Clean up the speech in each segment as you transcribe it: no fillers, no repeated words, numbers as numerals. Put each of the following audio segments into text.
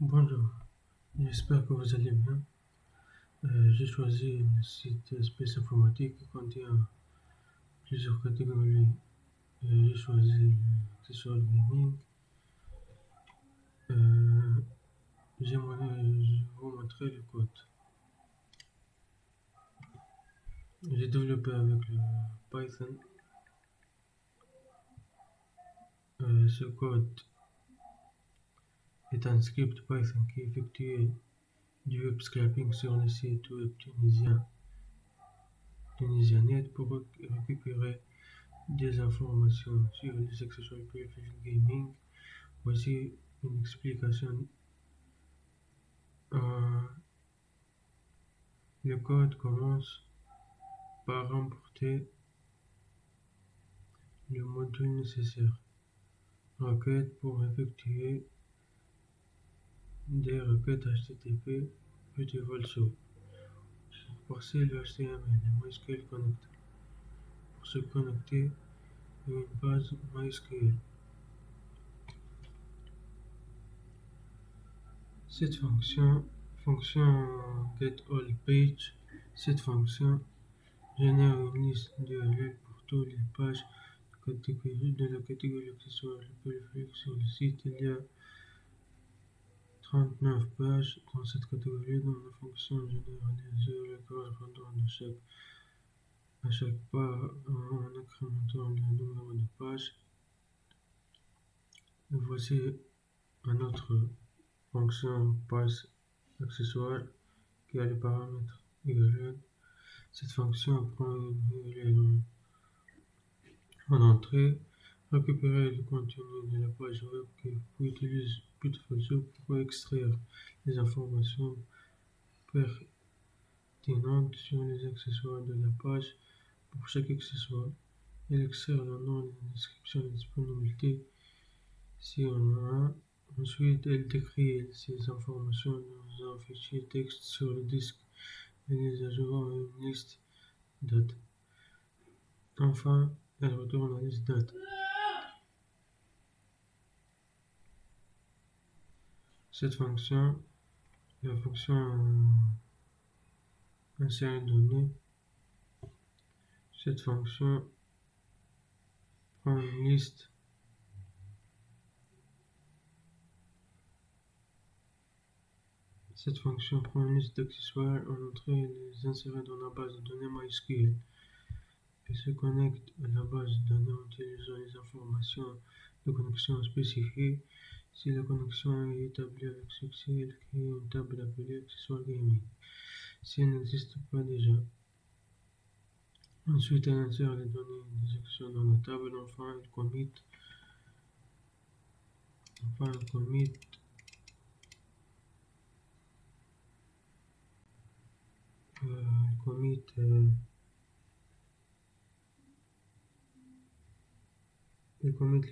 Bonjour, j'espère que vous allez bien. J'ai choisi le site Space Informatique qui contient plusieurs catégories. J'ai choisi l'accessoire gaming. J'aimerais vous montrer le code. J'ai développé avec le Python. Ce code est un script Python qui effectue du web scraping sur le site web tunisianet pour récupérer des informations sur les accessoires périphériques gaming. Voici une explication. Euh, le code commence par remporter le module nécessaire. Requête pour effectuer des requêtes HTTP petit vol soup. Pour parser le HTML et MySQL connector. Pour se connecter à une base MySQL. Cette fonction getAllPage, cette fonction génère une liste de URL pour toutes les pages de la catégorie accessoires le périphérique sur le site. Il y a 39 pages dans cette catégorie dont la fonction génère les URL correspondant à chaque page en incrémentant le numéro de page. Et voici une autre fonction parse accessoire qui a les paramètres URL. Cette fonction prend une URL en entrée, récupérer le contenu de la page web puis utilise Beautiful Soup pour extraire les informations pertinentes sur les accessoires de la page. Pour chaque accessoire, elle extraire le nom, la description et la disponibilité si on en a un. Ensuite, elle décrit ces informations dans un fichier texte sur le disque et les ajoute à une liste date. Enfin, elle retourne la liste date. Cette fonction, la fonction insérer données, cette fonction prend une liste d'accessoires en entrée et les insérer dans la base de données MySQL. Elle se connecte à la base de données en utilisant les informations de connexion spécifiées. Si la connexion est établie avec succès, elle crée une table appelée accessoire gaming. Si elle n'existe pas déjà, ensuite elle insère les données des actions dans la table. Enfin, elle commit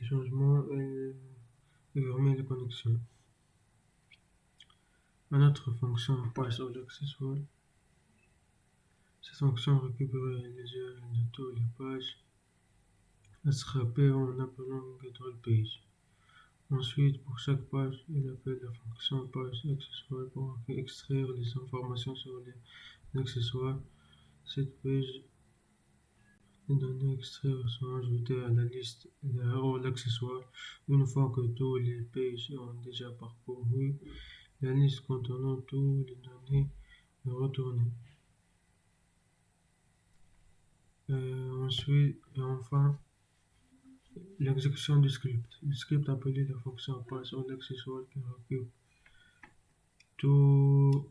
les changements et remet les connexions. Une autre fonction parse all accessoires. Cette fonction récupère les URL de toutes les pages à scraper en appelant getAllPage. Ensuite, pour chaque page, il appelle la fonction parse accessoire pour extraire les informations sur les accessoires. Cette page, les données extraites sont ajoutées à la liste d'accessoires. Une fois que tous les pages ont déjà parcouru, la liste contenant toutes les données est retournée. Ensuite, et enfin, l'exécution du script. Le script appelé la fonction parse all accessoires qui récupère toutes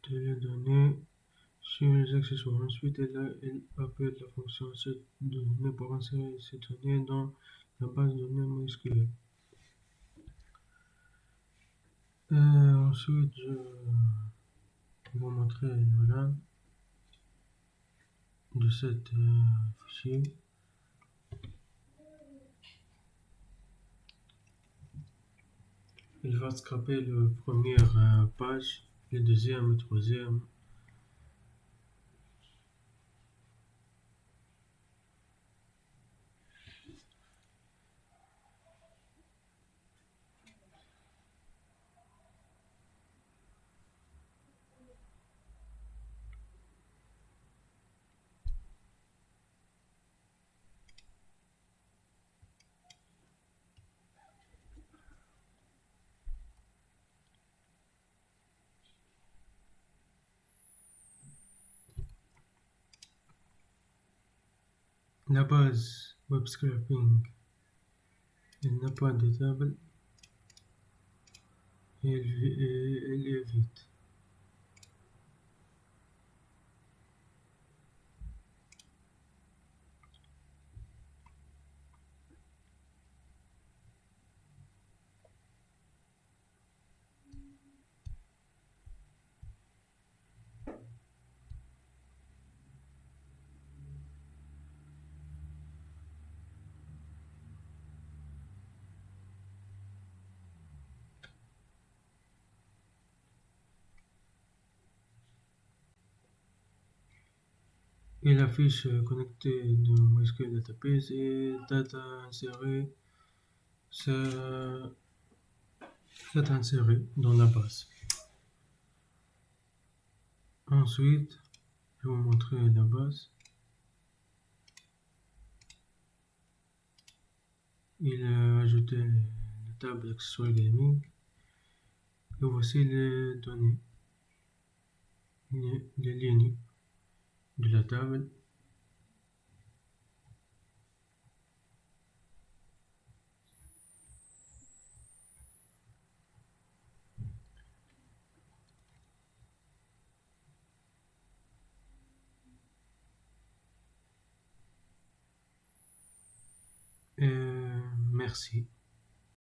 les données sur les accessoires. Ensuite, elle appelle la fonction setDonnées pour insérer ces données dans la base de données MySQL. Ensuite, je vais vous montrer voilà, de cette fichier. Il va scraper la première page, la deuxième, la troisième. La base web scraping, elle n'a pas de table et elle évite. Et la fiche connectée de MySQL Database et data insérée, ça, data insérée dans la base. Ensuite, je vais vous montrer la base. Il a ajouté la table Accessoire Gaming. Et voici les données, les lignes de la table. Et merci.